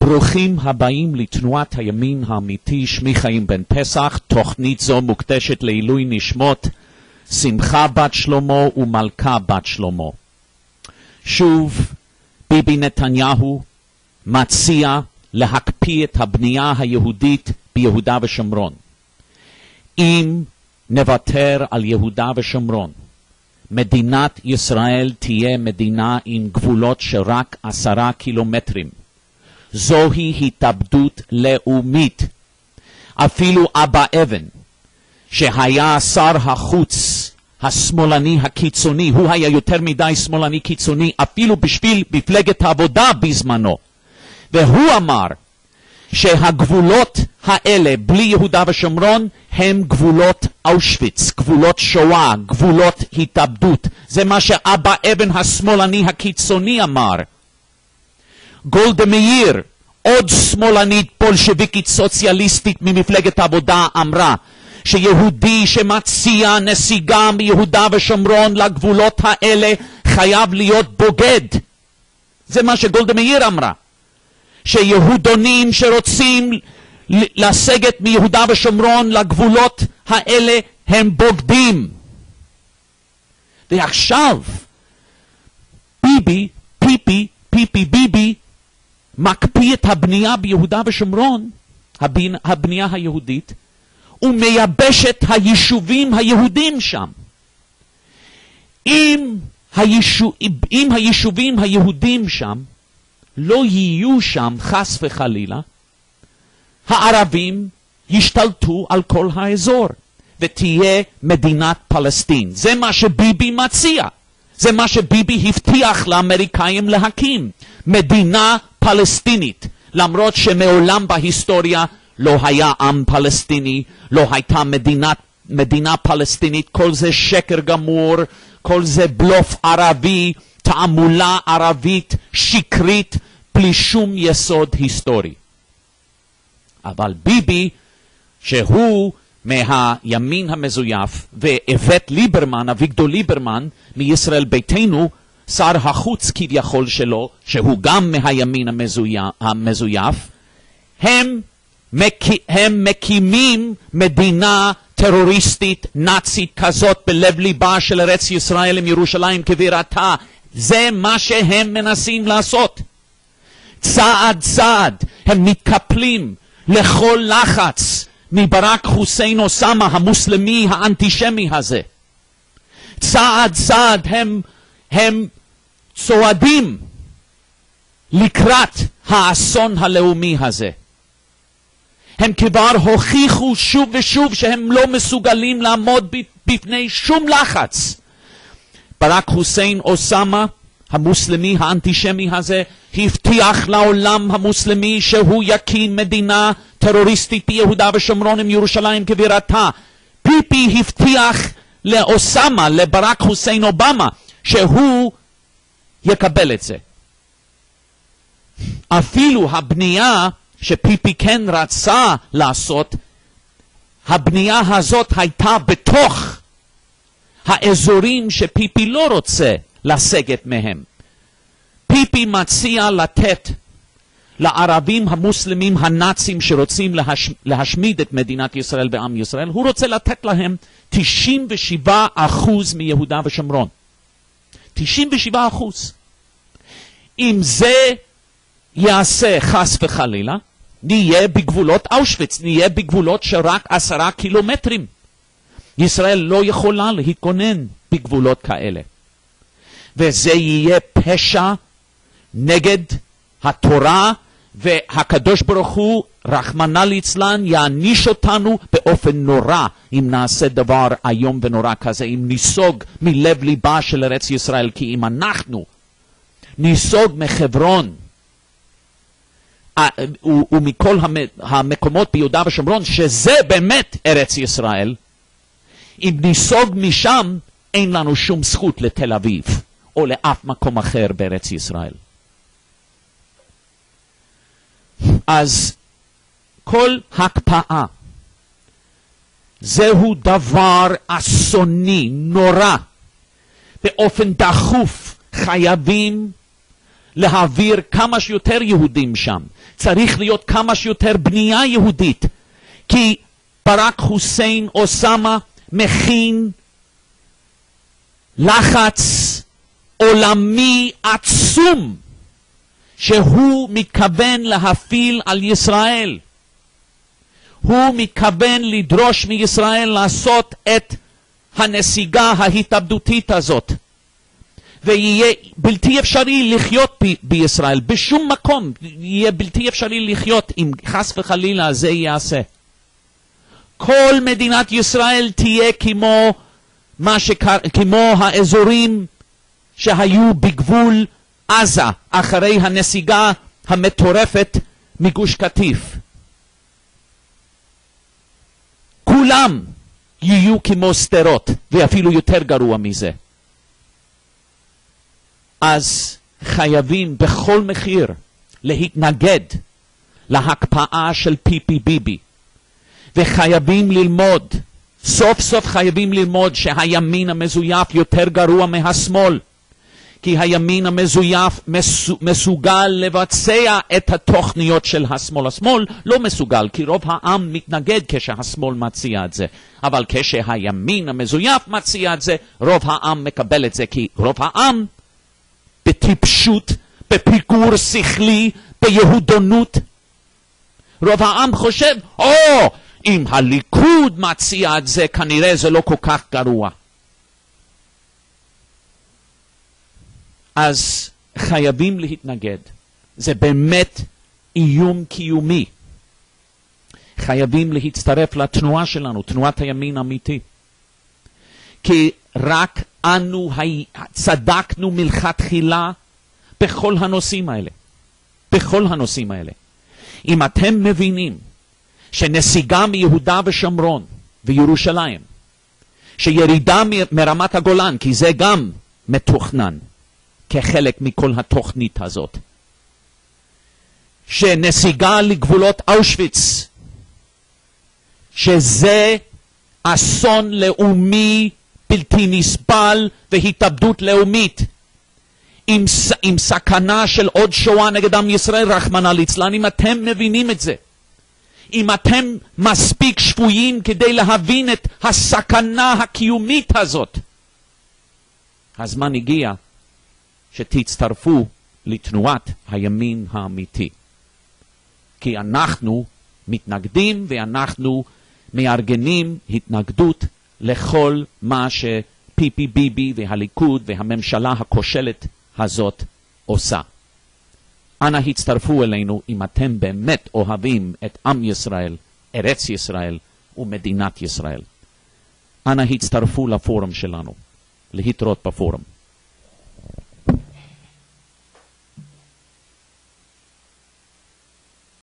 ברוכים הבאים לתנועת הימין האמיתי, שמי חיים בן פסח. תוכנית זו מוקדשת לעילוי נשמות שמחה בת שלמה ומלכה בת שלמה. שוב, ביבי נתניהו מציע להקפיא את הבנייה היהודית ביהודה ושומרון. אם נוותר על יהודה ושומרון, מדינת ישראל תהיה מדינה עם גבולות של רק 10 קילומטרים. זוהי התאבדות לאומית. אפילו אבא אבן, שהיה שר החוץ השמאלני הקיצוני, הוא היה יותר מדי שמאלני קיצוני, אפילו בשביל מפלגת העבודה בזמנו. והוא אמר שהגבולות האלה בלי יהודה ושומרון הם גבולות אושוויץ, גבולות שואה, גבולות התאבדות. זה מה שאבא אבן השמאלני הקיצוני אמר. גולדה מאיר, עוד שמאלנית פולשביקית סוציאליסטית ממפלגת העבודה, אמרה שיהודי שמציע נסיגה מיהודה ושומרון לגבולות האלה חייב להיות בוגד. זה מה שגולדה מאיר אמרה. שיהודונים שרוצים לסגת מיהודה ושומרון לגבולות האלה הם בוגדים. ועכשיו ביבי מקפיא את הבנייה ביהודה ושומרון, הבנייה היהודית, ומייבש את היישובים היהודים שם. אם היישובים היהודים שם לא יהיו שם חס וחלילה, הערבים ישתלטו על כל האזור ותהיה מדינת פלסטין. זה מה שביבי מציע. זה מה שביבי הבטיח לאמריקאים להקים. מדינה פלסטינית. למרות שמעולם בהיסטוריה לא היה עם פלסטיני, לא הייתה מדינה פלסטינית. כל זה שקר גמור, כל זה בלוף ערבי, תעמולה ערבית שקרית, בלי שום יסוד היסטורי. אבל ביבי, שהוא מהימין המזויף, ואיווט ליברמן, אביגדור ליברמן, מישראל ביתנו, שר החוץ כביכול שלו, שהוא גם מהימין המזויף, הם מקימים מדינה טרוריסטית נאצית כזאת בלב ליבה של ארץ ישראל עם ירושלים כבירתה. זה מה שהם מנסים לעשות. צעד צעד הם מתקפלים לכל לחץ מברק חוסיין אוסמה המוסלמי האנטישמי הזה. צעד צעד הם צועדים לקראת האסון הלאומי הזה. הם כבר הוכיחו שוב ושוב שהם לא מסוגלים לעמוד בפני שום לחץ. ברק חוסיין אוסמה המוסלמי האנטישמי הזה הבטיח לעולם המוסלמי שהוא יקים מדינה טרוריסטית ביהודה ושומרון עם ירושלים כבירתה. ביבי הבטיח לאוסמה, לברק חוסיין אובמה, שהוא יקבל את זה. אפילו הבנייה שביבי כן רצה לעשות, הבנייה הזאת הייתה בתוך האזורים שביבי לא רוצה לסגת מהם. ביבי מציע לתת לערבים המוסלמים הנאצים שרוצים להשמיד את מדינת ישראל ועם ישראל, הוא רוצה לתת להם 97% מיהודה ושומרון. 97%. אם זה יעשה חס וחלילה, נהיה בגבולות אושוויץ, נהיה בגבולות של רק 10 קילומטרים. ישראל לא יכולה להתגונן בגבולות כאלה. וזה יהיה פשע נגד התורה, והקדוש ברוך הוא, רחמנא ליצלן, יעניש אותנו באופן נורא אם נעשה דבר איום ונורא כזה, אם ניסוג מלב ליבה של ארץ ישראל. כי אם אנחנו ניסוג מחברון ומכל המקומות ביהודה ושומרון, שזה באמת ארץ ישראל, אם ניסוג משם, אין לנו שום זכות לתל אביב או לאף מקום אחר בארץ ישראל. אז כל הקפאה זהו דבר אסוני, נורא. באופן דחוף חייבים להעביר כמה שיותר יהודים שם. צריך להיות כמה שיותר בנייה יהודית. כי ברק חוסיין אוסמה מכין לחץ עולמי עצום שהוא מתכוון להפעיל על ישראל. הוא מתכוון לדרוש מישראל לעשות את הנסיגה ההתאבדותית הזאת. ויהיה בלתי אפשרי לחיות בישראל. בשום מקום יהיה בלתי אפשרי לחיות אם חס וחלילה זה יעשה. כל מדינת ישראל תהיה כמו האזורים שהיו בגבול עזה אחרי הנסיגה המטורפת מגוש קטיף. כולם יהיו כמו סתרות, ואפילו יותר גרוע מזה. אז חייבים בכל מחיר להתנגד להקפאה של פיפי ביבי. וחייבים ללמוד, סוף סוף חייבים ללמוד שהימין המזויף יותר גרוע מהשמאל. כי הימין המזויף מסוגל לבצע את התוכניות של השמאל. השמאל לא מסוגל, כי רוב העם מתנגד כשהשמאל מציע את זה. אבל כשהימין המזויף מציע את זה, רוב העם מקבל את זה. כי רוב העם בטיפשות, בפיגור שכלי, ביהודונות. רוב העם חושב, אם הליכוד מציע את זה, כנראה זה לא כל כך גרוע. אז חייבים להתנגד. זה באמת איום קיומי. חייבים להצטרף לתנועה שלנו, תנועת הימין האמיתי. כי רק אנו צדקנו מלכתחילה בכל הנושאים האלה. בכל הנושאים האלה. אם אתם מבינים שנסיגה מיהודה ושומרון וירושלים, שירידה מרמת הגולן, כי זה גם מתוכנן כחלק מכל התוכנית הזאת, שנסיגה לגבולות אושוויץ, שזה אסון לאומי בלתי נסבל והתאבדות לאומית, עם סכנה של עוד שואה נגד עם ישראל, רחמנא ליצלן. אם אתם מבינים את זה, אם אתם מספיק שפויים כדי להבין את הסכנה הקיומית הזאת, הזמן הגיע שתצטרפו לתנועת הימין האמיתי. כי אנחנו מתנגדים ואנחנו מארגנים התנגדות לכל מה שפיפי ביבי והליכוד והממשלה הכושלת הזאת עושה. אנא הצטרפו אלינו אם אתם באמת אוהבים את עם ישראל, ארץ ישראל ומדינת ישראל. אנא הצטרפו לפורום שלנו. להתראות בפורום.